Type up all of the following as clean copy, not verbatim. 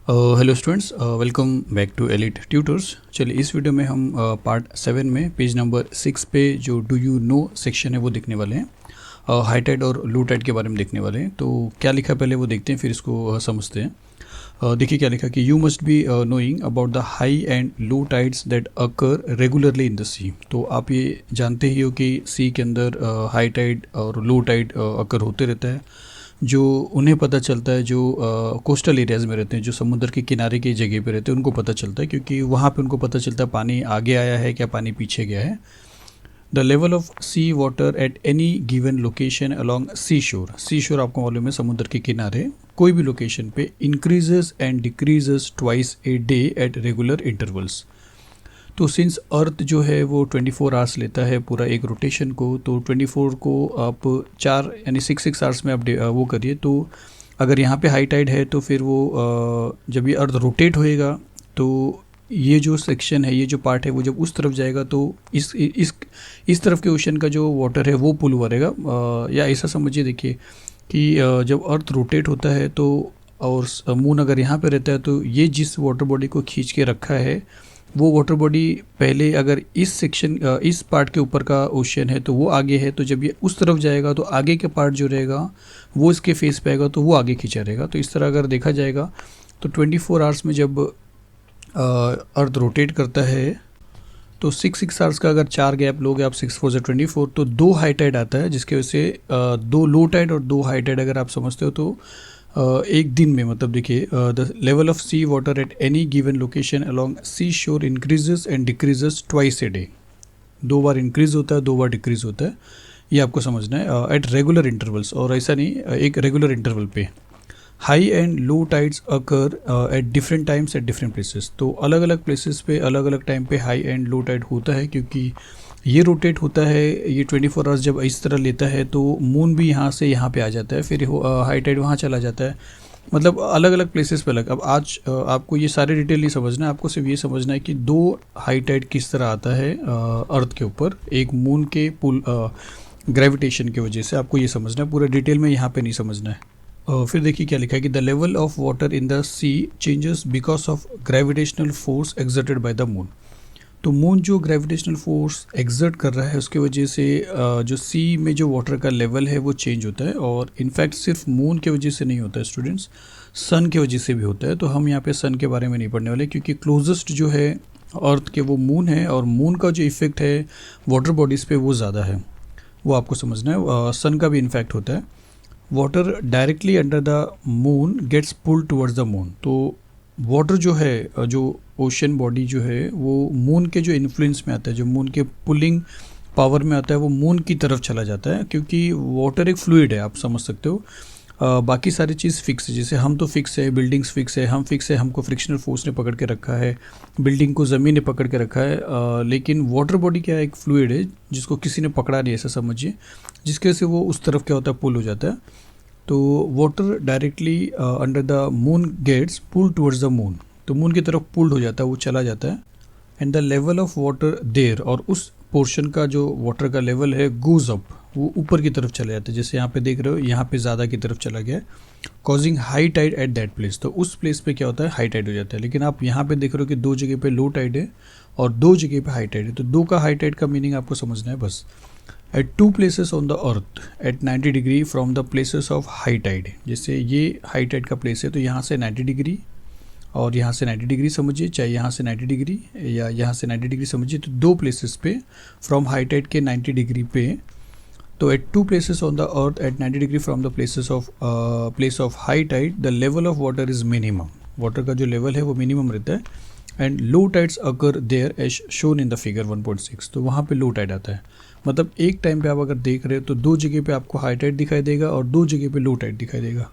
Hello students, welcome back to Elite Tutors. चलिए इस video में हम पार्ट 7 में पेज नंबर 6 पे जो डू यू नो सेक्शन है वो देखने वाले हैं। हाई टाइड और लो टाइड के बारे में देखने वाले हैं। तो क्या लिखा पहले वो देखते हैं, फिर इसको समझते हैं। देखिए क्या लिखा कि you must be knowing about the high and low tides that occur regularly in the sea. तो आप ये जानते ही हो कि सी के अंदर हाई टाइड और लो टाइड अकर होते रहता है। जो उन्हें पता चलता है जो कोस्टल एरियाज़ में रहते हैं, जो समुद्र के किनारे की जगह पे रहते हैं, उनको पता चलता है, क्योंकि वहाँ पे उनको पता चलता है पानी आगे आया है क्या पानी पीछे गया है। The level of sea water at any given location along sea shore आपको मालूम है समुद्र के किनारे कोई भी लोकेशन पे increases and decreases twice a day at regular intervals. तो सिंस अर्थ जो है वो 24 आवर्स लेता है पूरा एक रोटेशन को, तो 24 को आप 4 यानी 6 आवर्स में आप वो करिए। तो अगर यहाँ पे हाई टाइड है तो फिर वो जब ये अर्थ रोटेट होएगा तो ये जो सेक्शन है, ये जो पार्ट है, वो जब उस तरफ जाएगा तो इस तरफ के ओशन का जो वाटर है वो पुल हुआ रहेगा। या ऐसा समझिए, देखिए कि जब अर्थ रोटेट होता है तो और मून अगर यहाँ पे रहता है तो ये जिस वाटर बॉडी को खींच के रखा है वो वाटर बॉडी पहले अगर इस सेक्शन इस पार्ट के ऊपर का ओशन है तो वो आगे है, तो जब ये उस तरफ जाएगा तो आगे के पार्ट जो रहेगा वो इसके फेस पे आएगा तो वो आगे खींचा रहेगा। तो इस तरह अगर देखा जाएगा तो 24 आवर्स में जब अर्थ रोटेट करता है तो 6 आवर्स का अगर 4 गैप लोगे आप, 6 4 से 24, तो 2 हाई टाइड आता है, जिसकी वजह से 2 लो टाइड और 2 हाई टाइड अगर आप समझते हो तो एक दिन में, मतलब देखिए the level of sea water at any given location along sea shore increases and decreases twice a day. 2 बार इंक्रीज होता है, 2 बार डिक्रीज होता है, ये आपको समझना है एट रेगुलर इंटरवल्स। और ऐसा नहीं, एक रेगुलर इंटरवल पे। High and low tides occur at different times at different places. तो अलग अलग प्लेसेस पे अलग अलग टाइम पे हाई एंड लो टाइड होता है, क्योंकि ये रोटेट होता है। ये 24 आवर्स जब इस तरह लेता है तो मून भी यहाँ से यहाँ पे आ जाता है, फिर हाई टाइड वहाँ चला जाता है, मतलब अलग अलग प्लेसेस पे अलग। अब आज आपको ये सारे डिटेल नहीं समझना है, आपको सिर्फ ये समझना है कि 2 हाई टाइड किस तरह आता है अर्थ के ऊपर, एक मून के पुल ग्रेविटेशन की वजह से। आपको ये समझना है, पूरा डिटेल में यहाँ पे नहीं समझना है। फिर देखिए क्या लिखा है कि the level of water in the sea changes because of gravitational force exerted by the moon. तो मून जो ग्रेविटेशनल फोर्स एक्सर्ट कर रहा है उसके वजह से जो सी में जो वाटर का लेवल है वो चेंज होता है। और इनफैक्ट सिर्फ मून के वजह से नहीं होता है स्टूडेंट्स, सन के वजह से भी होता है। तो हम यहाँ पे सन के बारे में नहीं पढ़ने वाले, क्योंकि क्लोजेस्ट जो है अर्थ के वो मून है, और मून का जो इफेक्ट है वाटर बॉडीज़ पे वो ज़्यादा है, वो आपको समझना है। सन का भी इन्फैक्ट होता है। Water directly under the moon gets pulled towards the moon. तो वाटर जो है, जो ओशन बॉडी जो है, वो मून के जो इन्फ्लुएंस में आता है, जो मून के पुलिंग पावर में आता है, वो मून की तरफ चला जाता है, क्योंकि वाटर एक फ्लूइड है, आप समझ सकते हो। बाकी सारी चीज़ फिक्स है, जैसे हम तो फिक्स है, बिल्डिंग्स फिक्स है, हम फिक्स है, हमको फ्रिक्शनल फोर्स ने पकड़ के रखा है, बिल्डिंग को ज़मीन ने पकड़ के रखा है। लेकिन वाटर बॉडी क्या है, एक फ्लूइड है जिसको किसी ने पकड़ा नहीं, ऐसा समझिए, जिसकी वजह से वो उस तरफ क्या होता है, पुल हो जाता है। तो water directly under the moon gets pull towards the moon, तो मून की तरफ पुल्ड हो जाता है, वो चला जाता है। And the level of water there, और उस पोर्शन का जो वाटर का लेवल है गोज अप, वो ऊपर की तरफ चला जाता है। जैसे यहाँ पे देख रहे हो, यहाँ पे ज़्यादा की तरफ चला गया, causing high tied at that place. तो उस प्लेस पे क्या होता है, हाई टाइड हो जाता है। लेकिन आप यहाँ पे देख रहे हो कि 2 जगह पे लो टाइड है और 2 जगह पे हाई टाइड है। तो 2 का हाई टाइड का मीनिंग आपको समझना है बस। At 2 places on the earth at 90 degree from the places of high tide. जैसे ये हाई टाइड का प्लेस है तो यहाँ से 90 डिग्री और यहाँ से 90 डिग्री समझिए, चाहे यहाँ से 90 डिग्री या यहाँ से 90 डिग्री समझिए, तो 2 प्लेसेस पे फ्रॉम हाई टाइड के 90 डिग्री पे। तो at 2 places on the earth at 90 degree from the place of high tide the level of water is minimum. Water का जो लेवल है वो मिनिमम रहता है। And low tides occur there as shown in the figure 1.6। तो वहाँ पे low tide आता है, मतलब एक टाइम पे आप अगर देख रहे हो तो 2 जगह पे आपको हाई टाइड दिखाई देगा और 2 जगह पे लो टाइड दिखाई देगा।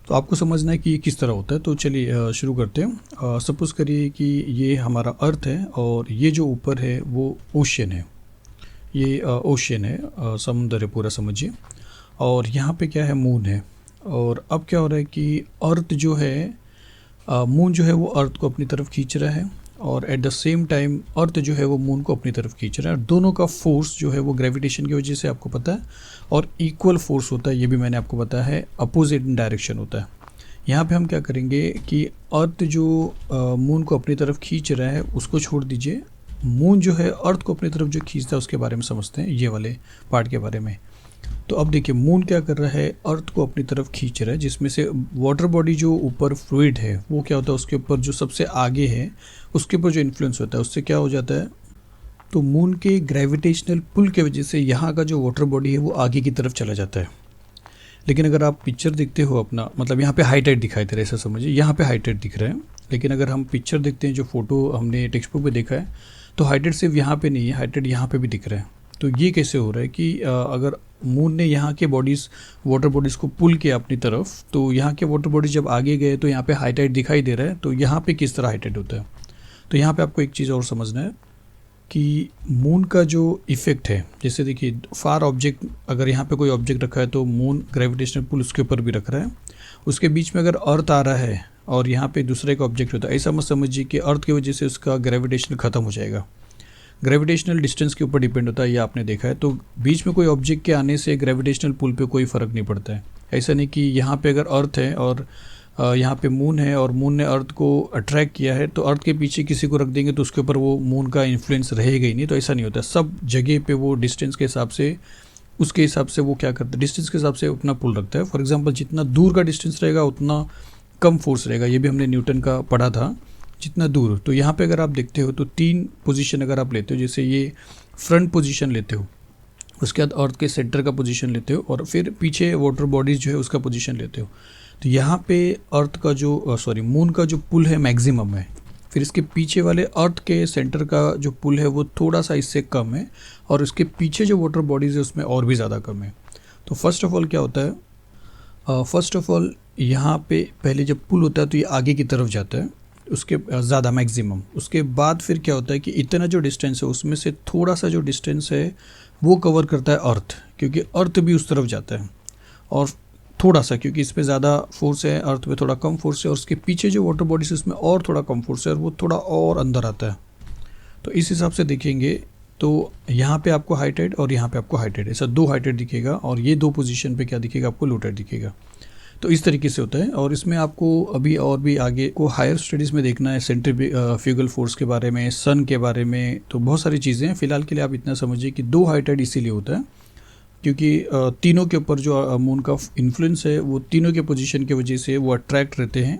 तो आपको समझना है कि ये किस तरह होता है। तो चलिए शुरू करते हैं। सपोज़ करिए कि ये हमारा अर्थ है और ये जो ऊपर है वो ओशन है, ये ओशन है, समुद्र है पूरा समझिए। और यहाँ पे क्या है, मून है। और अब क्या हो रहा है कि अर्थ जो है, मून जो है वो अर्थ को अपनी तरफ खींच रहा है, और एट द सेम टाइम अर्थ जो है वो मून को अपनी तरफ खींच रहा है। दोनों का फोर्स जो है वो ग्रेविटेशन की वजह से आपको पता है, और इक्वल फोर्स होता है, ये भी मैंने आपको बताया है, अपोजिट डायरेक्शन होता है। यहाँ पे हम क्या करेंगे कि अर्थ जो मून को अपनी तरफ खींच रहा है उसको छोड़ दीजिए, मून जो है अर्थ को अपनी तरफ जो खींचता है उसके बारे में समझते हैं, ये वाले पार्ट के बारे में। तो अब देखिए मून क्या कर रहा है, अर्थ को अपनी तरफ खींच रहा है, जिसमें से वाटर बॉडी जो ऊपर फ्लूइड है वो क्या होता है, उसके ऊपर जो सबसे आगे है उसके ऊपर जो इन्फ्लुएंस होता है उससे क्या हो जाता है, तो मून के ग्रेविटेशनल पुल की वजह से यहाँ का जो वाटर बॉडी है वो आगे की तरफ चला जाता है। लेकिन अगर आप पिक्चर देखते हो अपना, मतलब यहाँ पे हाई टाइड दिखाई दे रहा है, ऐसा समझिए यहाँ पे हाई टाइड दिख रहा है, लेकिन अगर हम पिक्चर देखते हैं जो फोटो हमने टेक्स्ट बुक में देखा है तो हाई टाइड सिर्फ यहाँ पे नहीं है, हाई टाइड यहाँ पे भी दिख रहा है। तो ये कैसे हो रहा है कि अगर मून ने यहाँ के बॉडीज़ वाटर बॉडीज़ को पुल किया अपनी तरफ, तो यहाँ के वाटर बॉडीज जब आगे गए तो यहाँ पे हाई टाइड दिखाई दे रहा है। तो यहाँ पे किस तरह हाई टाइड होता है, तो यहाँ पे आपको एक चीज़ और समझना है कि मून का जो इफ़ेक्ट है, जैसे देखिए फार ऑब्जेक्ट, अगर यहाँ पे कोई ऑब्जेक्ट रखा है तो मून ग्रेविटेशनल पुल उसके ऊपर भी रख रहा है, उसके बीच में अगर अर्थ आ रहा है और यहाँ पे दूसरे का ऑब्जेक्ट होता है, ऐसा मत समझिए कि अर्थ की वजह से उसका ग्रेविटेशन ख़त्म हो जाएगा। ग्रेविटेशनल डिस्टेंस के ऊपर डिपेंड होता है, ये आपने देखा है। तो बीच में कोई ऑब्जेक्ट के आने से ग्रेविटेशनल पुल पे कोई फ़र्क नहीं पड़ता है। ऐसा नहीं कि यहाँ पे अगर अर्थ है और यहाँ पे मून है और मून ने अर्थ को अट्रैक्ट किया है तो अर्थ के पीछे किसी को रख देंगे तो उसके ऊपर वो मून का इन्फ्लुएंस रहेगा ही नहीं। तो ऐसा नहीं होता, सब जगह पे वो डिस्टेंस के हिसाब से, उसके हिसाब से वो क्या करता है, डिस्टेंस के हिसाब से अपना पुल रखता है। फॉर एग्जांपल जितना दूर का डिस्टेंस रहेगा उतना कम फोर्स रहेगा, ये भी हमने न्यूटन का पढ़ा था, जितना दूर। तो यहाँ पे अगर आप देखते हो तो 3 पोजीशन अगर आप लेते हो, जैसे ये फ्रंट पोजीशन लेते हो, उसके बाद अर्थ के सेंटर का पोजीशन लेते हो और फिर पीछे वाटर बॉडीज जो है उसका पोजीशन लेते हो, तो यहाँ पे अर्थ का जो मून का जो पुल है मैक्सिमम है, फिर इसके पीछे वाले अर्थ के सेंटर का जो पुल है वो थोड़ा सा इससे कम है और उसके पीछे जो वाटर बॉडीज़ है उसमें और भी ज़्यादा कम है। तो फर्स्ट ऑफ ऑल क्या होता है, फर्स्ट ऑफ ऑल यहाँ पे पहले जब पुल होता है तो ये आगे की तरफ जाता है, उसके ज़्यादा मैक्सिमम। उसके बाद फिर क्या होता है कि इतना जो डिस्टेंस है उसमें से थोड़ा सा जो डिस्टेंस है वो कवर करता है अर्थ, क्योंकि अर्थ भी उस तरफ जाता है, और थोड़ा सा क्योंकि इस पे ज़्यादा फोर्स है, अर्थ पे थोड़ा कम फोर्स है, और उसके पीछे जो वाटर बॉडीज इसमें और थोड़ा कम फोर्स है और वो थोड़ा और अंदर आता है। तो इस हिसाब से देखेंगे तो यहाँ पे आपको हाई टाइड और यहाँ पे आपको हाई टाइड, ऐसा 2 हाई टाइड दिखेगा, और ये 2 पोजीशन पे क्या दिखेगा आपको, लो टाइड दिखेगा। तो इस तरीके से होता है। और इसमें आपको अभी और भी आगे को हायर स्टडीज़ में देखना है, सेंट्रीफ्यूगल फोर्स के बारे में, सन के बारे में, तो बहुत सारी चीज़ें हैं। फिलहाल के लिए आप इतना समझिए कि 2 हाई टाइड इसीलिए होता है क्योंकि तीनों के ऊपर जो मून का इन्फ्लुएंस है वो तीनों के पोजीशन की वजह से वो अट्रैक्ट रहते हैं,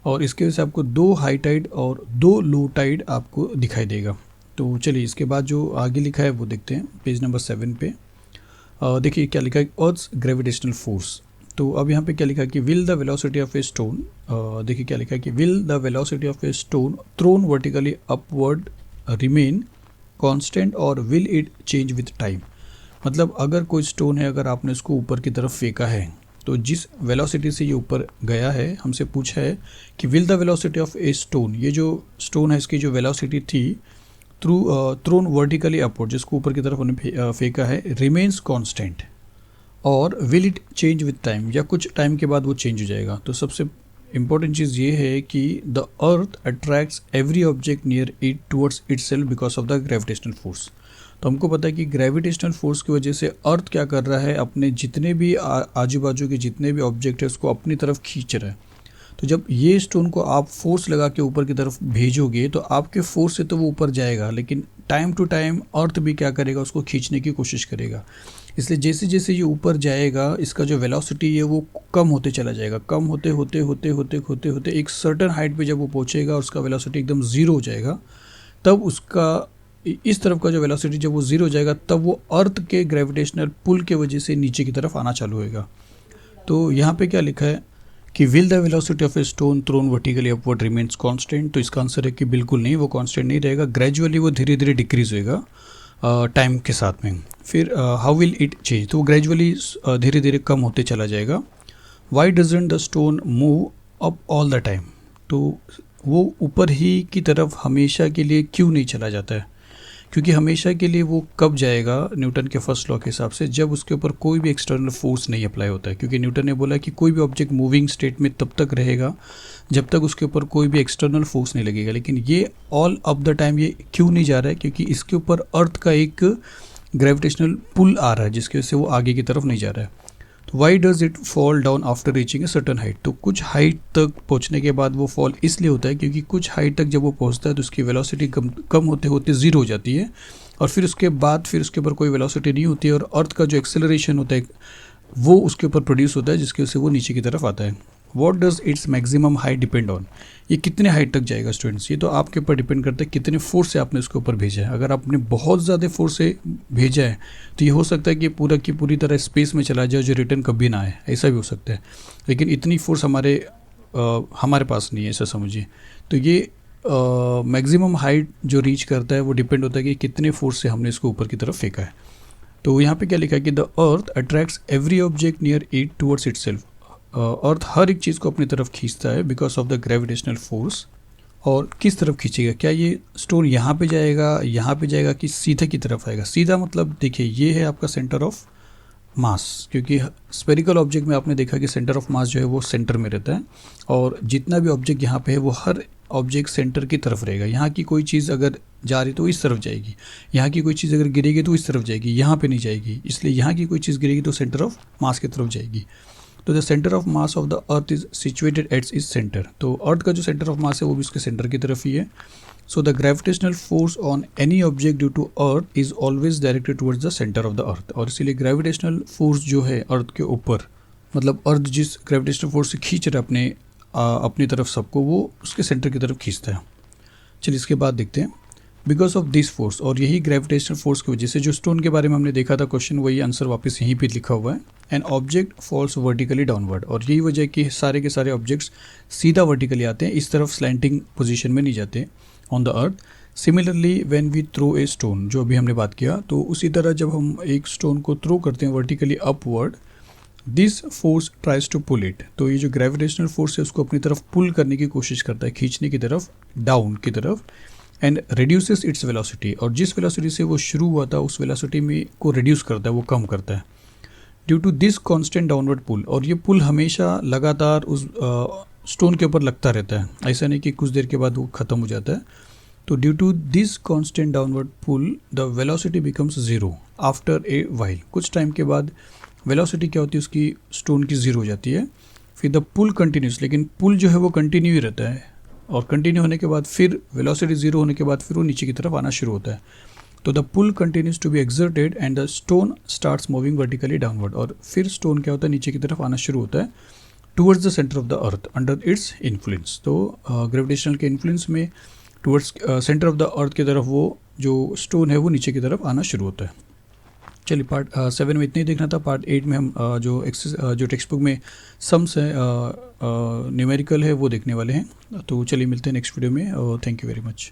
और इसके वजह से आपको 2 हाई टाइड और 2 लो टाइड आपको दिखाई देगा। तो चलिए इसके बाद जो आगे लिखा है वो देखते हैं, पेज नंबर 7 पे देखिए क्या लिखा है, अर्थ ग्रेविटेशनल फोर्स। तो अब यहाँ पे क्या लिखा है कि will the velocity of a stone, देखिए क्या लिखा है कि will the velocity of a stone thrown vertically upward remain constant और will it change with time. मतलब अगर कोई स्टोन है, अगर आपने उसको ऊपर की तरफ फेंका है तो जिस वेलोसिटी से ये ऊपर गया है, हमसे पूछा है कि will the velocity of a stone, ये जो स्टोन है इसकी जो वेलोसिटी थी थ्रोन वर्टिकली अपवर्ड, जिसको ऊपर की तरफ उन्हें फेंका है, रिमेन्स कांस्टेंट और will it change with time, या कुछ टाइम के बाद वो चेंज हो जाएगा। तो सबसे इम्पॉर्टेंट चीज़ ये है कि the earth attracts every object near it towards itself because of the gravitational force. तो हमको पता है कि ग्रेविटेशनल फोर्स की वजह से अर्थ क्या कर रहा है, अपने जितने भी आजू बाजू के जितने भी ऑब्जेक्ट है उसको अपनी तरफ खींच रहा है। तो जब ये स्टोन को आप फोर्स लगा के ऊपर की तरफ भेजोगे तो आपके फोर्स से तो वो ऊपर जाएगा, लेकिन टाइम टू टाइम अर्थ भी क्या करेगा, उसको खींचने की कोशिश करेगा। इसलिए जैसे जैसे ये ऊपर जाएगा इसका जो वेलोसिटी है वो कम होते चला जाएगा, कम होते होते होते होते होते होते एक सर्टेन हाइट पे जब वो पहुंचेगा उसका वेलोसिटी एकदम ज़ीरो हो जाएगा, तब उसका इस तरफ का जो वेलोसिटी जब वो ज़ीरो हो जाएगा तब वो अर्थ के ग्रेविटेशनल पुल के वजह से नीचे की तरफ आना चालू होएगा। तो यहाँ पे क्या लिखा है कि will the velocity of a stone thrown vertically upward remains constant. तो इसका आंसर है कि बिल्कुल नहीं, वो कांस्टेंट नहीं रहेगा, ग्रेजुअली वो धीरे धीरे डिक्रीज होएगा टाइम के साथ में। फिर हाउ विल इट चेंज, तो वो ग्रेजुअली धीरे धीरे कम होते चला जाएगा। Why doesn't the stone move up all the time, तो वो ऊपर ही की तरफ हमेशा के लिए क्यों नहीं चला जाता है, क्योंकि हमेशा के लिए वो कब जाएगा न्यूटन के फर्स्ट लॉ के हिसाब से, जब उसके ऊपर कोई भी एक्सटर्नल फोर्स नहीं अप्लाई होता है। क्योंकि न्यूटन ने बोला कि कोई भी ऑब्जेक्ट मूविंग स्टेट में तब तक रहेगा जब तक उसके ऊपर कोई भी एक्सटर्नल फोर्स नहीं लगेगा। लेकिन ये ऑल ऑफ द टाइम ये क्यों नहीं जा रहा है, क्योंकि इसके ऊपर अर्थ का एक ग्रेविटेशनल पुल आ रहा है जिसकी वजह से वो आगे की तरफ नहीं जा रहा है। Why does it fall down after reaching a certain height. तो कुछ हाइट तक पहुंचने के बाद वो फॉल इसलिए होता है क्योंकि कुछ हाइट तक जब वो पहुंचता है तो उसकी वेलोसिटी कम होते होते ज़ीरो हो जाती है, और फिर उसके बाद फिर उसके ऊपर कोई वेलोसिटी नहीं होती है, और अर्थ का जो एक्सेलरेशन होता है वो उसके ऊपर प्रोड्यूस होता है, जिसकी वजह से वो नीचे की तरफ आता है। What does its maximum height depend on. ये कितने हाइट तक जाएगा स्टूडेंट्स, ये तो आपके ऊपर डिपेंड करता है कितने फोर्स से आपने उसके ऊपर भेजा है। अगर आपने बहुत ज़्यादा फोर्स से भेजा है तो ये हो सकता है कि पूरा की पूरी तरह स्पेस में चला जाए, जो रिटर्न कभी ना आए, ऐसा भी हो सकता है। लेकिन इतनी फोर्स हमारे पास नहीं है, ऐसा समझिए। तो ये मैक्सिमम हाइट जो रीच करता है वो डिपेंड होता है कि कितने फोर्स से हमने इसको ऊपर की तरफ फेंका है। तो यहाँ पे क्या लिखा है कि the earth attracts every object near it towards itself. Earth हर एक चीज़ को अपनी तरफ खींचता है because of the gravitational force. और किस तरफ खींचेगा, क्या ये स्टोन यहाँ पे जाएगा कि सीधे की तरफ आएगा। सीधा मतलब देखिए ये है आपका सेंटर ऑफ मास, क्योंकि स्फेरिकल ऑब्जेक्ट में आपने देखा कि सेंटर ऑफ मास जो है वो सेंटर में रहता है, और जितना भी ऑब्जेक्ट यहाँ पे है वो हर ऑब्जेक्ट सेंटर की तरफ रहेगा। यहाँ की कोई चीज़ अगर जा रही तो इस तरफ जाएगी, यहाँ की कोई चीज़ अगर गिरेगी तो इस तरफ जाएगी, यहाँ पे नहीं जाएगी। इसलिए यहाँ की कोई चीज़ गिरेगी तो सेंटर ऑफ मास की तरफ जाएगी। तो the centre of mass of the earth is situated at is centre. तो अर्थ का जो सेंटर ऑफ मास है वो भी उसके सेंटर की तरफ ही है। So the gravitational force on any object due to earth is always directed towards the centre of the earth. और इसीलिए ग्रेविटेशनल फोर्स जो है अर्थ के ऊपर, मतलब अर्थ जिस ग्रेविटेशनल फोर्स से खींच रहा है अपनी तरफ सबको, वो उसके सेंटर की तरफ खींचता है। चलिए इसके बाद देखते हैं। बिकॉज ऑफ दिस फोर्स, और यही ग्रेविटेशनल फोर्स की वजह से, जो स्टोन के बारे में हमने देखा था क्वेश्चन, वही आंसर वापस यहीं पे लिखा हुआ है। An object falls vertically downward. और यही वजह है कि सारे के सारे ऑब्जेक्ट्स सीधा वर्टिकली आते हैं, इस तरफ स्लैंटिंग पोजीशन में नहीं जाते on the earth. Similarly when we throw a stone, जो अभी हमने बात किया, तो उसी तरह जब हम एक स्टोन को थ्रो करते हैं vertically upward, this force tries to pull it. तो ये जो ग्रेविटेशनल फोर्स है उसको अपनी तरफ पुल करने की कोशिश करता है, खींचने की तरफ, डाउन की तरफ, एंड रिड्यूसेस इट्स वेलोसिटी। और जिस वेलोसिटी से वो शुरू हुआ था उस वेलोसिटी में को रिड्यूस करता है, वो कम करता है due to this constant downward pull. और ये पुल हमेशा लगातार उस स्टोन के ऊपर लगता रहता है, ऐसा नहीं कि कुछ देर के बाद वो ख़त्म हो जाता है। तो due to this constant downward pull the velocity becomes zero after a while. कुछ टाइम के बाद वेलोसिटी क्या होती है उसकी, स्टोन की ज़ीरो हो जाती है। फिर द पुल कंटिन्यूस, लेकिन पुल जो है वो कंटिन्यू ही रहता है, और कंटिन्यू होने के बाद फिर वेलोसिटी ज़ीरो होने के बाद फिर वो नीचे की तरफ आना शुरू होता है। तो the pull continues to be exerted and the stone starts moving vertically downward. और फिर स्टोन क्या होता है, नीचे की तरफ आना शुरू होता है towards the centre of the earth under its influence. तो ग्रेविटेशनल के इन्फ्लुएंस में टुवर्ड्स सेंटर ऑफ द अर्थ की तरफ वो जो स्टोन है वो नीचे की तरफ आना शुरू होता है। चलिए पार्ट 7 में इतना ही देखना था। पार्ट 8 में हम जो टेक्स्ट बुक में सम्स है, न्यूमेरिकल है, वो देखने वाले हैं। तो चलिए मिलते हैं नेक्स्ट वीडियो में, और थैंक यू वेरी मच।